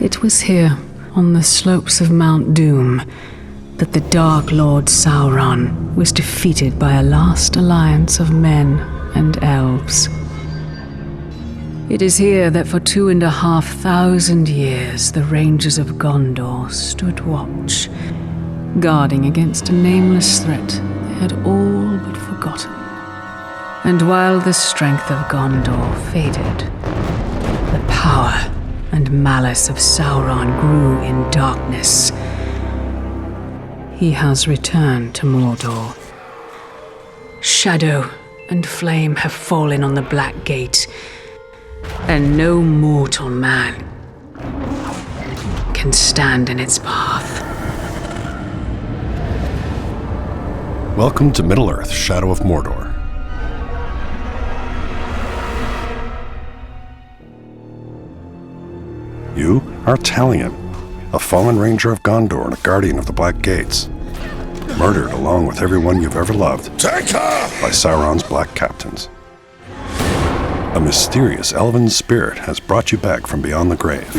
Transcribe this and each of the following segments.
It was here, on the slopes of Mount Doom, that the Dark Lord Sauron was defeated by a last alliance of men and elves. It is here that for 2,500 years the Rangers of Gondor stood watch, guarding against a nameless threat they had all but forgotten. And while the strength of Gondor faded, the power and malice of Sauron grew in darkness. He has returned to Mordor. Shadow and flame have fallen on the Black Gate, and no mortal man can stand in its path. Welcome to Middle-earth: Shadow of Mordor. You are Talion, a fallen ranger of Gondor and a guardian of the Black Gates, murdered along with everyone you've ever loved by Sauron's black captains. A mysterious elven spirit has brought you back from beyond the grave.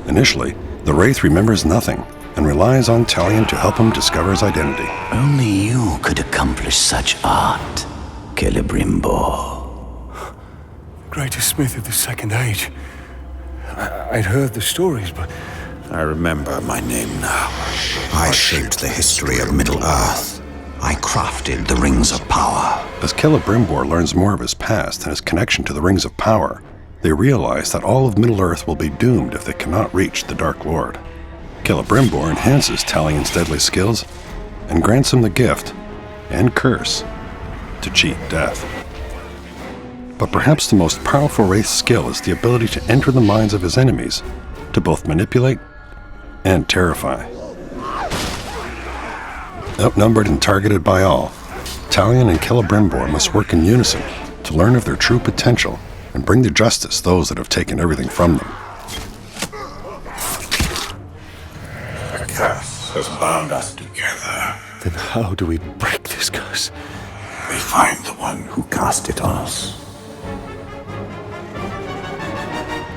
Initially, the Wraith remembers nothing and relies on Talion to help him discover his identity. Only you could accomplish such art, Celebrimbor. Greatest smith of the Second Age. I'd heard the stories, but I remember my name now. I shaped the history of Middle-earth. I crafted the Rings of Power. As Celebrimbor learns more of his past and his connection to the Rings of Power, they realize that all of Middle-earth will be doomed if they cannot reach the Dark Lord. Celebrimbor enhances Talion's deadly skills and grants him the gift and curse to cheat death. But perhaps the most powerful Wraith's skill is the ability to enter the minds of his enemies, to both manipulate and terrify. Outnumbered and targeted by all, Talion and Celebrimbor must work in unison to learn of their true potential and bring to justice those that have taken everything from them. A curse has bound us together. then how do we break this curse? We find the one who cast it on us.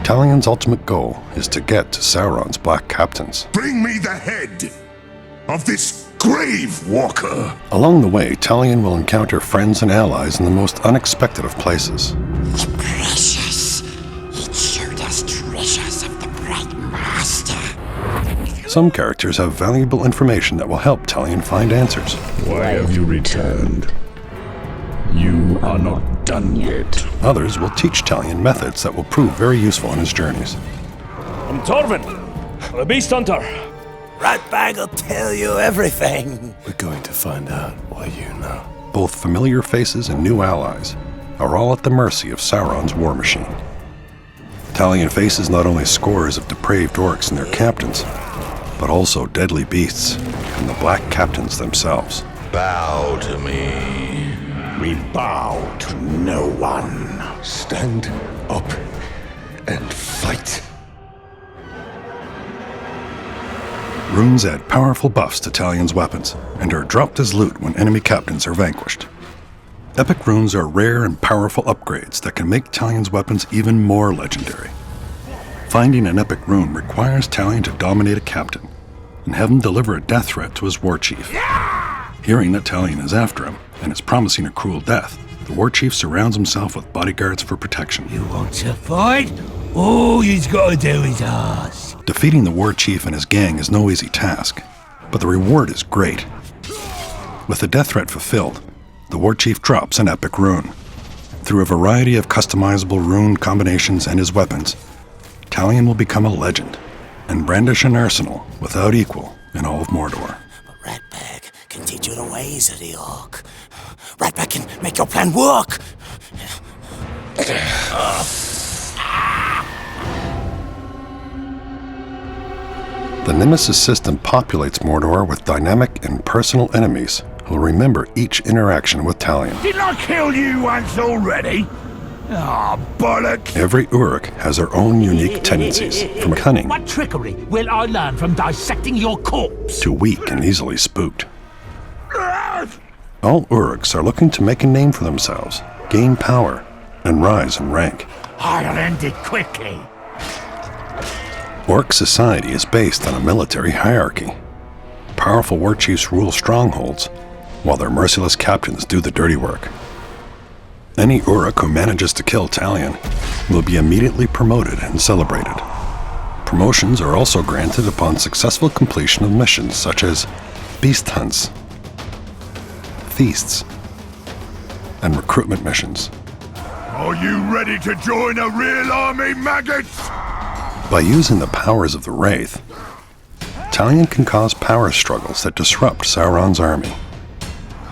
Talion's ultimate goal is to get to Sauron's black captains. Bring me the head of this grave walker. Along the way, Talion will encounter friends and allies in the most unexpected of places. Precious. It showed us treasures of the Bright Master. Some characters have valuable information that will help Talion find answers. Why have you returned? You are not done yet. Others will teach Talion methods that will prove very useful in his journeys. I'm Torvin, the Beast Hunter. Ratbag will tell you everything. We're going to find out why you know. Both familiar faces and new allies are all at the mercy of Sauron's war machine. Talion faces not only scores of depraved orcs and their captains, but also deadly beasts and the black captains themselves. Bow to me. We bow to no one. Stand up and fight. Runes add powerful buffs to Talion's weapons and are dropped as loot when enemy captains are vanquished. Epic runes are rare and powerful upgrades that can make Talion's weapons even more legendary. Finding an epic rune requires Talion to dominate a captain and have him deliver a death threat to his war chief. Hearing that Talion is after him and is promising a cruel death, the war chief surrounds himself with bodyguards for protection. You want to fight? All he's got to do is ask. Defeating the war chief and his gang is no easy task, but the reward is great. With the death threat fulfilled, the war chief drops an epic rune. Through a variety of customizable rune combinations and his weapons, Talion will become a legend and brandish an arsenal without equal in all of Mordor. Ratbag can teach you the ways of the orc. Ratbag can make your plan work. The Nemesis system populates Mordor with dynamic and personal enemies who will remember each interaction with Talion. Didn't I kill you once already? Ah, bollocks! Every Uruk has their own unique tendencies, from cunning What trickery will I learn from dissecting your corpse? to weak and easily spooked. All Uruks are looking to make a name for themselves, gain power, and rise in rank. I'll end it quickly. Orc society is based on a military hierarchy. Powerful war chiefs rule strongholds, while their merciless captains do the dirty work. Any Uruk who manages to kill Talion will be immediately promoted and celebrated. Promotions are also granted upon successful completion of missions such as beast hunts, feasts, and recruitment missions. Are you ready to join a real army, maggots? By using the powers of the Wraith, Talion can cause power struggles that disrupt Sauron's army.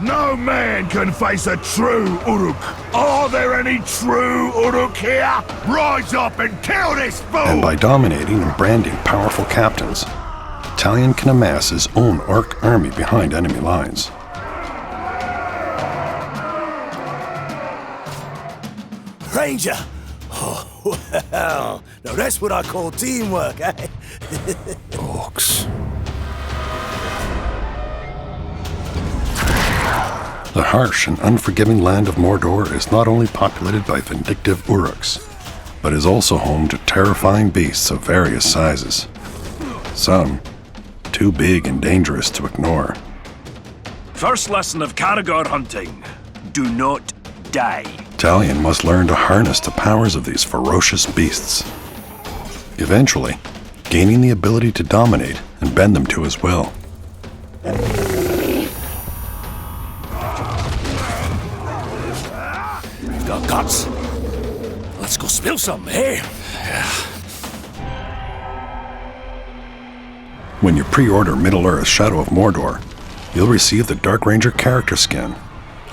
No man can face a true Uruk. Are there any true Uruk here? Rise up and kill this fool! And by dominating and branding powerful captains, Talion can amass his own orc army behind enemy lines. Ranger! Oh, well, now that's what I call teamwork, eh? Orcs. The harsh and unforgiving land of Mordor is not only populated by vindictive Uruks, but is also home to terrifying beasts of various sizes. Some too big and dangerous to ignore. First lesson of Caragor hunting: do not die. Talion must learn to harness the powers of these ferocious beasts, eventually gaining the ability to dominate and bend them to his will. Got guts? Let's go spill some, eh? When you pre-order Middle-earth Shadow of Mordor, you'll receive the Dark Ranger character skin,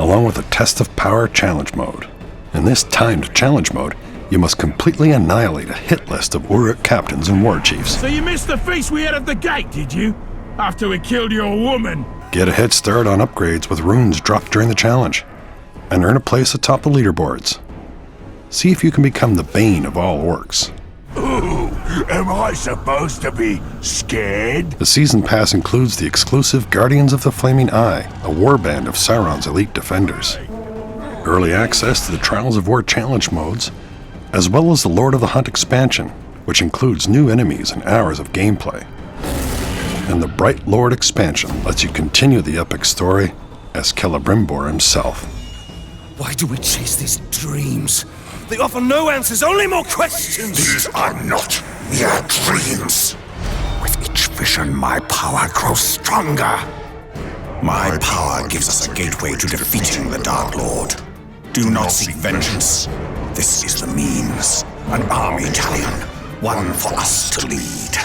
along with a Test of Power challenge mode. In this timed challenge mode, you must completely annihilate a hit list of Uruk captains and war chiefs. So you missed the feast we had at the gate, did you? After we killed your woman? Get a head start on upgrades with runes dropped during the challenge, and earn a place atop the leaderboards. See if you can become the bane of all orcs. Ooh, am I supposed to be scared? The season pass includes the exclusive Guardians of the Flaming Eye, a warband of Sauron's elite defenders. Early access to the Trials of War challenge modes, as well as the Lord of the Hunt expansion, which includes new enemies and hours of gameplay. And the Bright Lord expansion lets you continue the epic story as Celebrimbor himself. Why do we chase these dreams? They offer no answers, only more questions! These are not mere dreams. With each vision, my power grows stronger. My power gives us a gateway to defeating the Dark Lord. Do not seek vengeance. This is the means. An army, Talion. One for us to lead.